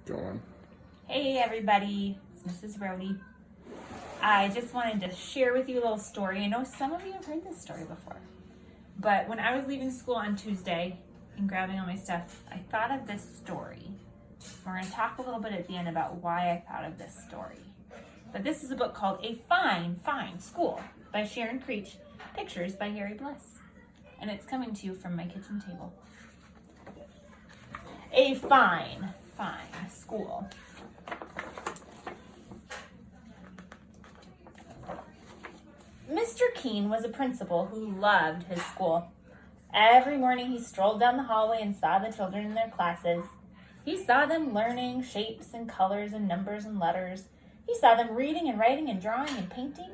Going. Hey everybody, it's Mrs. Rohde. I just wanted to share with you a little story. I know some of you have heard this story before, but when I was leaving school on Tuesday and grabbing all my stuff, I thought of this story. We're going to talk a little bit at the end about why I thought of this story. But this is a book called A Fine, Fine School by Sharon Creech, pictures by Harry Bless. And it's coming to you from my kitchen table. A fine, fine school. Mr. Keene was a principal who loved his school. Every morning he strolled down the hallway and saw the children in their classes. He saw them learning shapes and colors and numbers and letters. He saw them reading and writing and drawing and painting.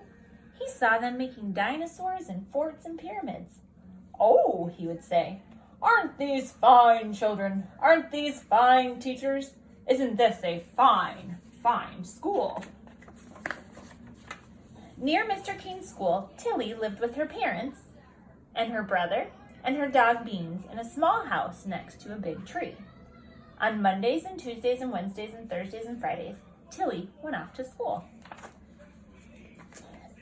He saw them making dinosaurs and forts and pyramids. "Oh," he would say, "aren't these fine children? Aren't these fine teachers? Isn't this a fine, fine school?" Near Mr. Keene's school, Tilly lived with her parents and her brother and her dog Beans in a small house next to a big tree. On Mondays and Tuesdays and Wednesdays and Thursdays and Fridays, Tilly went off to school.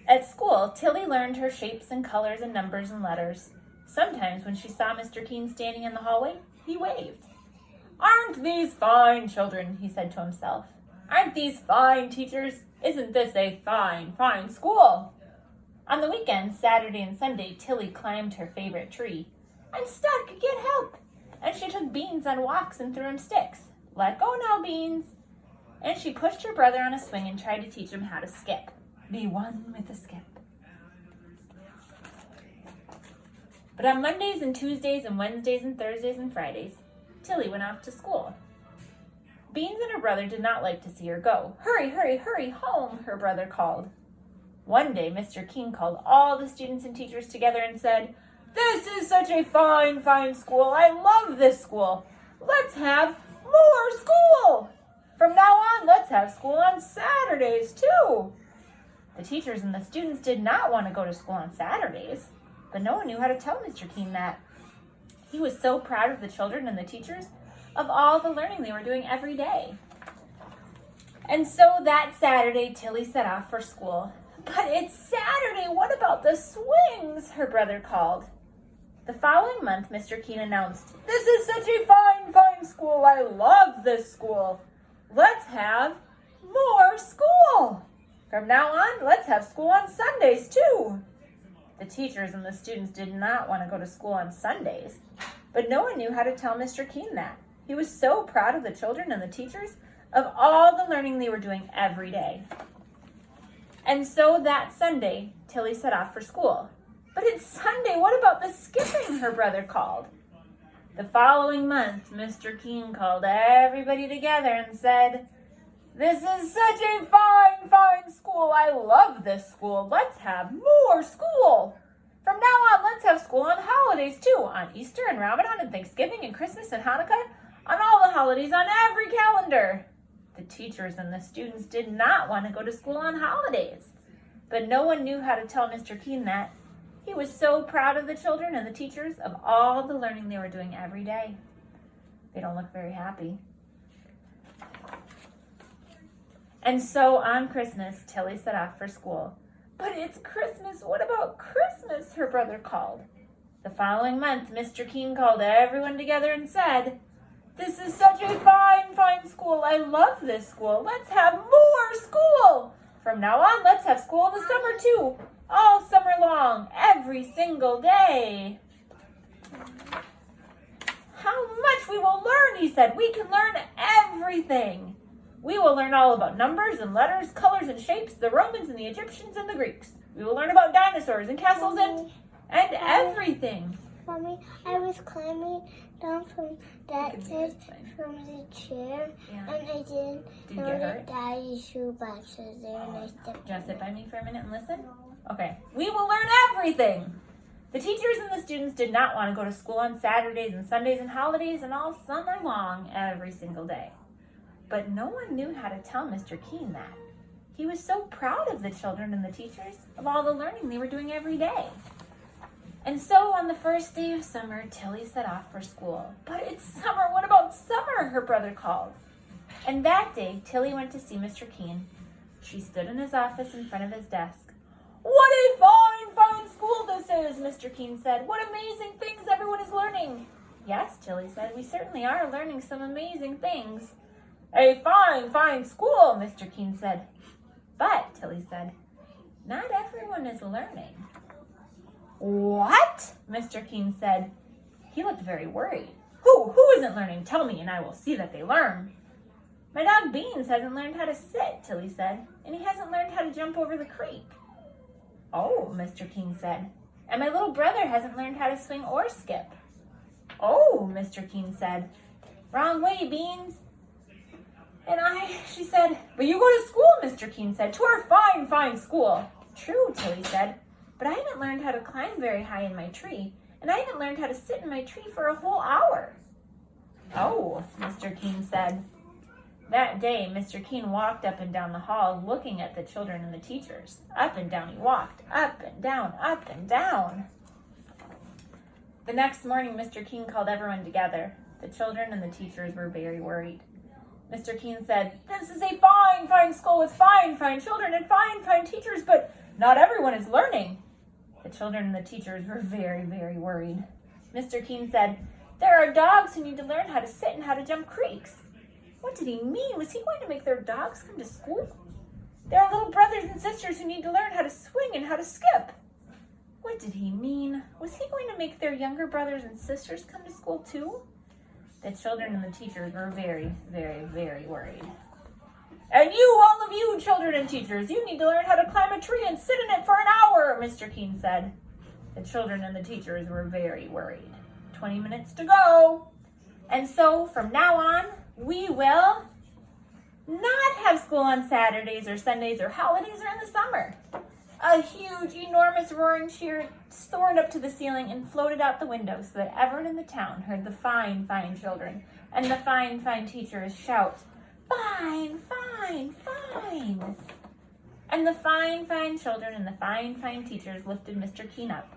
At school, Tilly learned her shapes and colors and numbers and letters. Sometimes when she saw Mr. Keene standing in the hallway, he waved. "Aren't these fine children?" he said to himself. "Aren't these fine teachers? Isn't this a fine, fine school?" On the weekends, Saturday and Sunday, Tilly climbed her favorite tree. "I'm stuck, get help!" And she took Beans on walks and threw him sticks. "Let go now, Beans." And she pushed her brother on a swing and tried to teach him how to skip. Be one with the skip. But on Mondays and Tuesdays and Wednesdays and Thursdays and Fridays, Tilly went off to school. Beans and her brother did not like to see her go. "Hurry, hurry, hurry home," her brother called. One day, Mr. Keene called all the students and teachers together and said, "This is such a fine, fine school. I love this school. Let's have more school. From now on, let's have school on Saturdays, too." The teachers and the students did not want to go to school on Saturdays, but no one knew how to tell Mr. Keene that. He was so proud of the children and the teachers of all the learning they were doing every day. And so that Saturday, Tilly set off for school. "But it's Saturday, what about the swings?" her brother called. The following month, Mr. Keene announced, "This is such a fine, fine school. I love this school. Let's have more school. From now on, let's have school on Sundays, too." The teachers and the students did not want to go to school on Sundays, but no one knew how to tell Mr. Keene that. He was so proud of the children and the teachers of all the learning they were doing every day. And so that Sunday, Tilly set off for school. "But it's Sunday, what about the skipping?" her brother called. The following month, Mr. Keene called everybody together and said, "This is such a fine, fine school. I love this school. Let's have more school. From now on, let's have school on holidays too, on Easter and Ramadan and Thanksgiving and Christmas and Hanukkah, on all the holidays on every calendar." The teachers and the students did not want to go to school on holidays, but no one knew how to tell Mr. Keene that. He was so proud of the children and the teachers of all the learning they were doing every day. They don't look very happy. And so on Christmas, Tilly set off for school. "But it's Christmas. What about Christmas?" her brother called. The following month, Mr. Keene called everyone together and said, "This is such a fine, fine school. I love this school. Let's have more school. From now on, let's have school in the summer too, all summer long, every single day." "How much we will learn," he said. "We can learn everything. We will learn all about numbers and letters, colors and shapes, the Romans and the Egyptians and the Greeks. We will learn about dinosaurs and castles and everything." Mommy, I was climbing down from that side from the chair, and I didn't know that Daddy's shoe boxes there, and I stepped. Just sit by me for a minute and listen? Okay. "We will learn everything." The teachers and the students did not want to go to school on Saturdays and Sundays and holidays and all summer long every single day. But no one knew how to tell Mr. Keene that. He was so proud of the children and the teachers of all the learning they were doing every day. And so on the first day of summer, Tilly set off for school. "But it's summer. What about summer?" her brother called. And that day, Tilly went to see Mr. Keene. She stood in his office in front of his desk. "What a fine, fine school this is," Mr. Keene said. "What amazing things everyone is learning." "Yes," Tilly said, "we certainly are learning some amazing things." "A fine, fine school," Mr. Keene said. "But," Tilly said, "not everyone is learning." "What?" Mr. Keene said. He looked very worried. Who isn't learning? Tell me, and I will see that they learn." "My dog Beans hasn't learned how to sit," Tilly said, "and he hasn't learned how to jump over the creek." "Oh," Mr. Keene said, "and my little brother hasn't learned how to swing or skip." "Oh," Mr. Keene said, "wrong way, Beans." She said, "But you go to school," Mr. Keene said, "to our fine, fine school." "True," Tilly said, "but I haven't learned how to climb very high in my tree, and I haven't learned how to sit in my tree for a whole hour." "Oh," Mr. Keene said. That day, Mr. Keene walked up and down the hall looking at the children and the teachers. Up and down he walked, up and down, up and down. The next morning, Mr. Keene called everyone together. The children and the teachers were very worried. Mr. Keene said, "This is a fine, fine school with fine, fine children and fine, fine teachers, but not everyone is learning." The children and the teachers were very, very worried. Mr. Keene said, "There are dogs who need to learn how to sit and how to jump creeks." What did he mean? Was he going to make their dogs come to school? "There are little brothers and sisters who need to learn how to swing and how to skip." What did he mean? Was he going to make their younger brothers and sisters come to school too? The children and the teachers were very, very, very worried. "And you, all of you, children and teachers, you need to learn how to climb a tree and sit in it for an hour," Mr. Keene said. The children and the teachers were very worried. 20 minutes to go. And so, from now on, we will not have school on Saturdays or Sundays or holidays or in the summer. A huge, enormous roaring cheer soared up to the ceiling and floated out the window so that everyone in the town heard the fine, fine children and the fine, fine teachers shout, "Fine, fine, fine." And the fine, fine children and the fine, fine teachers lifted Mr. Keene up,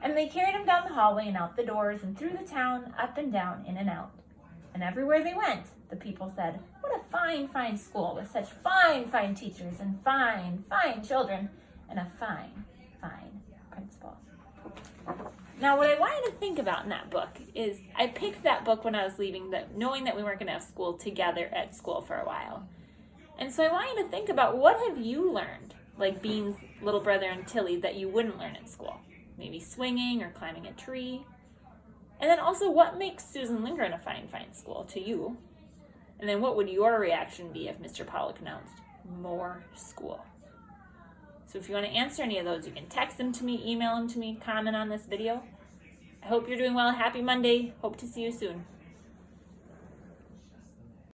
and they carried him down the hallway and out the doors and through the town, up and down, in and out. And everywhere they went, the people said, "What a fine, fine school with such fine, fine teachers and fine, fine children and a fine, fine principal." Now, what I wanted to think about in that book is I picked that book when I was leaving, knowing that we weren't going to have school together at school for a while. And so I want you to think about, what have you learned, like Bean's little brother and Tilly, that you wouldn't learn at school? Maybe swinging or climbing a tree. And then also, what makes Susan Lindgren a fine, fine school to you? And then what would your reaction be if Mr. Pollock announced more school? So if you want to answer any of those, you can text them to me, email them to me, comment on this video. I hope you're doing well. Happy Monday. Hope to see you soon.